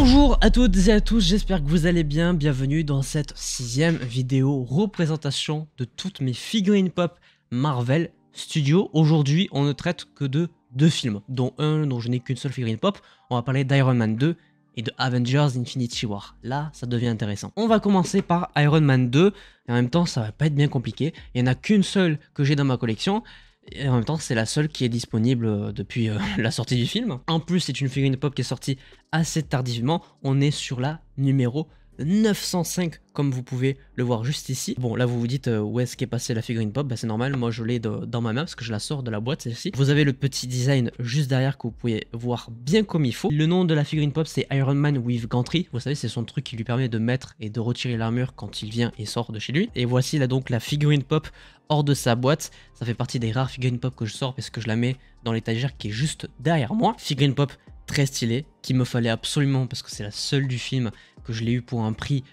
Bonjour à toutes et à tous, j'espère que vous allez bien. Bienvenue dans cette 6ème vidéo représentation de toutes mes figurines pop Marvel Studios. Aujourd'hui, on ne traite que de 2 films, dont un dont je n'ai qu'une seule figurine pop. On va parler d'Iron Man 2 et de Avengers Infinity War. Là, ça devient intéressant. On va commencer par Iron Man 2, et en même temps, ça va pas être bien compliqué. Il n'y en a qu'une seule que j'ai dans ma collection. Et en même temps, c'est la seule qui est disponible depuis la sortie du film. En plus, c'est une figurine pop qui est sortie assez tardivement. On est sur la numéro 905, comme vous pouvez le voir juste ici. Bon, là, vous vous dites où est-ce qu'est passée la figurine pop? Bah, c'est normal, moi, je l'ai dans ma main parce que je la sors de la boîte, celle-ci. Vous avez le petit design juste derrière que vous pouvez voir bien comme il faut. Le nom de la figurine pop, c'est Iron Man with Gantry. Vous savez, c'est son truc qui lui permet de mettre et de retirer l'armure quand il vient et sort de chez lui. Et voici là donc la figurine pop hors de sa boîte. Ça fait partie des rares figurines pop que je sors parce que je la mets dans l'étagère qui est juste derrière moi. Figurine pop très stylée, qu'il me fallait absolument parce que c'est la seule du film que je l'ai eu pour un prix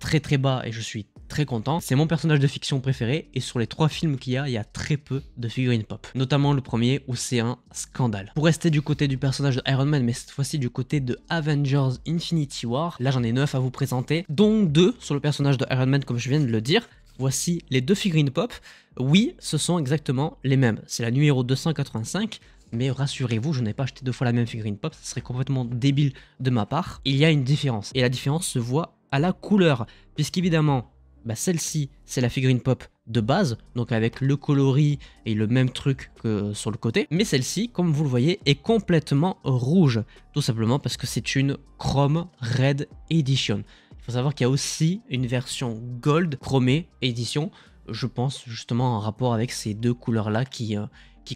très bas et je suis très content. C'est mon personnage de fiction préféré et sur les 3 films qu'il y a très peu de figurines pop. Notamment le premier où c'est un scandale. Pour rester du côté du personnage de Iron Man, mais cette fois-ci du côté de Avengers Infinity War, là j'en ai 9 à vous présenter, dont 2 sur le personnage de Iron Man comme je viens de le dire. Voici les 2 figurines pop. Oui, ce sont exactement les mêmes. C'est la numéro 285. Mais rassurez-vous, je n'ai pas acheté 2 fois la même figurine pop, ça serait complètement débile de ma part. Il y a une différence, et la différence se voit à la couleur, puisqu'évidemment, celle-ci, c'est la figurine pop de base, donc avec le coloris et le même truc que sur le côté. Mais celle-ci, comme vous le voyez, est complètement rouge, tout simplement parce que c'est une Chrome Red Edition. Il faut savoir qu'il y a aussi une version Gold Chromé Edition, je pense justement en rapport avec ces 2 couleurs-là qui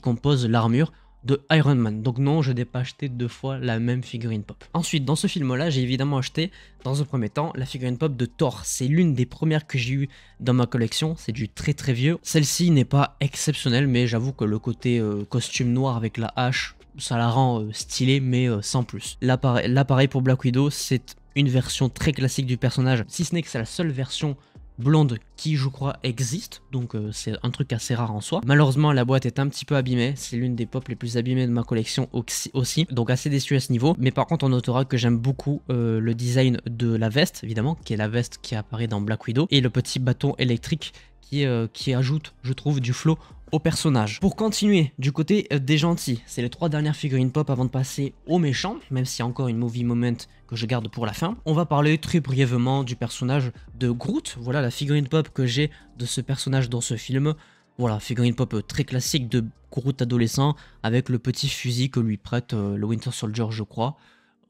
composent l'armure de Iron Man. Donc non, je n'ai pas acheté 2 fois la même figurine pop. Ensuite, dans ce film-là, j'ai évidemment acheté, dans un premier temps, la figurine pop de Thor. C'est l'une des premières que j'ai eu dans ma collection, c'est du très vieux. Celle-ci n'est pas exceptionnelle, mais j'avoue que le côté costume noir avec la hache, ça la rend stylée, mais sans plus. Là, pareil pour Black Widow, c'est une version très classique du personnage, si ce n'est que c'est la seule version blonde qui je crois existe, donc c'est un truc assez rare en soi. Malheureusement la boîte est un petit peu abîmée, c'est l'une des pop les plus abîmées de ma collection aussi, donc assez déçu à ce niveau. Mais par contre on notera que j'aime beaucoup le design de la veste, évidemment, qui est la veste qui apparaît dans Black Widow, et le petit bâton électrique qui ajoute, je trouve, du flow au personnage. Pour continuer du côté des gentils, c'est les 3 dernières figurines pop avant de passer aux méchants, même s'il y a encore une movie moment que je garde pour la fin. On va parler très brièvement du personnage de Groot. Voilà la figurine pop que j'ai de ce personnage dans ce film. Voilà, figurine pop très classique de Groot adolescent avec le petit fusil que lui prête le Winter Soldier, je crois.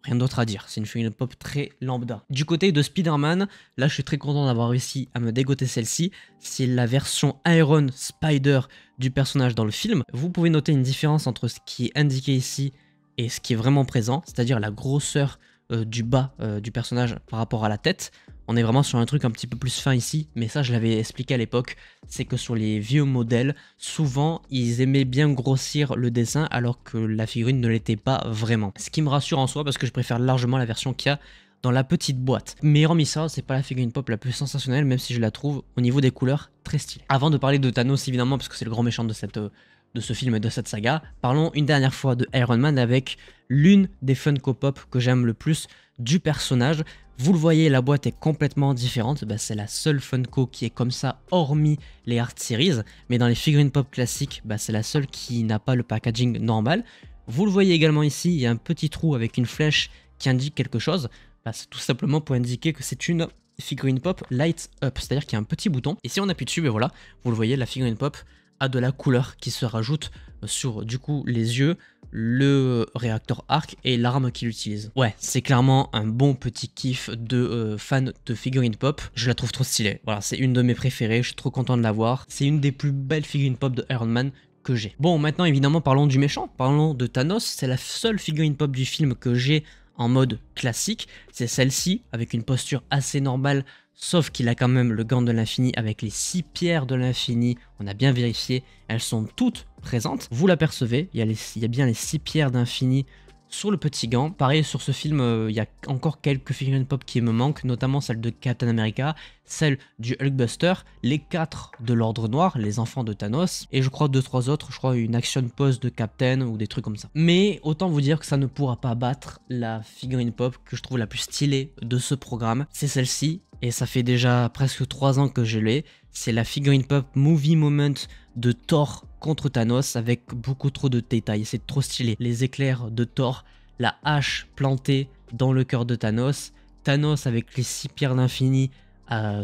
Rien d'autre à dire, c'est une figurine pop très lambda. Du côté de Spider-Man, là je suis très content d'avoir réussi à me dégoter celle-ci. C'est la version Iron Spider du personnage dans le film. Vous pouvez noter une différence entre ce qui est indiqué ici et ce qui est vraiment présent, c'est-à-dire la grosseur du bas du personnage par rapport à la tête. On est vraiment sur un truc un petit peu plus fin ici, mais ça je l'avais expliqué à l'époque, c'est que sur les vieux modèles, souvent ils aimaient bien grossir le dessin alors que la figurine ne l'était pas vraiment. Ce qui me rassure en soi parce que je préfère largement la version qu'il y a dans la petite boîte. Mais hormis ça, c'est pas la figurine pop la plus sensationnelle, même si je la trouve au niveau des couleurs très stylée. Avant de parler de Thanos évidemment, parce que c'est le grand méchant de ce film et de cette saga, parlons une dernière fois de Iron Man avec l'une des Funko Pop que j'aime le plus du personnage. Vous le voyez, la boîte est complètement différente, c'est la seule Funko qui est comme ça, hormis les Art Series, mais dans les figurines pop classiques, c'est la seule qui n'a pas le packaging normal. Vous le voyez également ici, il y a un petit trou avec une flèche qui indique quelque chose, c'est tout simplement pour indiquer que c'est une figurine pop light up, c'est-à-dire qu'il y a un petit bouton, et si on appuie dessus, voilà, vous le voyez, la figurine pop a de la couleur qui se rajoute sur du coup les yeux, le réacteur arc et l'arme qu'il utilise. Ouais, c'est clairement un bon petit kiff de fan de figurines pop. Je la trouve trop stylée. Voilà, c'est une de mes préférées, je suis trop content de l'avoir. C'est une des plus belles figurines pop de Iron Man que j'ai. Bon, maintenant évidemment parlons du méchant, parlons de Thanos. C'est la seule figurine pop du film que j'ai en mode classique. C'est celle-ci, avec une posture assez normale, sauf qu'il a quand même le gant de l'infini avec les 6 pierres de l'infini. On a bien vérifié, elles sont toutes présentes. Vous l'apercevez, il y a bien les 6 pierres d'infini sur le petit gant. Pareil, sur ce film, il y a encore quelques figurines pop qui me manquent, notamment celle de Captain America, celle du Hulkbuster, les 4 de l'Ordre Noir, les enfants de Thanos, et je crois 2-3 autres, je crois une action pose de Captain ou des trucs comme ça. Mais autant vous dire que ça ne pourra pas battre la figurine pop que je trouve la plus stylée de ce programme, c'est celle-ci, et ça fait déjà presque 3 ans que je l'ai. C'est la figurine pop Movie Moment de Thor contre Thanos avec beaucoup trop de détails, c'est trop stylé. Les éclairs de Thor, la hache plantée dans le cœur de Thanos, Thanos avec les 6 pierres d'infini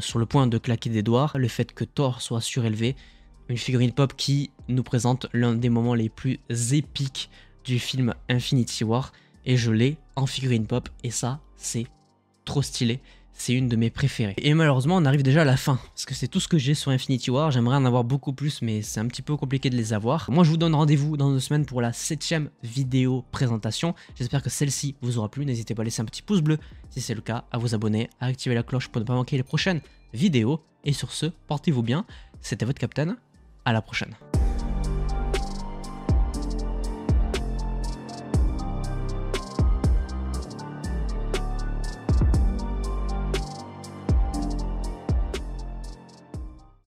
sur le point de claquer des doigts, le fait que Thor soit surélevé, une figurine pop qui nous présente l'un des moments les plus épiques du film Infinity War, et je l'ai en figurine pop, et ça c'est trop stylé. C'est une de mes préférées. Et malheureusement, on arrive déjà à la fin, parce que c'est tout ce que j'ai sur Infinity War. J'aimerais en avoir beaucoup plus, mais c'est un petit peu compliqué de les avoir. Moi, je vous donne rendez-vous dans 2 semaines pour la 7e vidéo présentation. J'espère que celle-ci vous aura plu. N'hésitez pas à laisser un petit pouce bleu si c'est le cas, à vous abonner, à activer la cloche pour ne pas manquer les prochaines vidéos. Et sur ce, portez-vous bien. C'était votre Captain. À la prochaine.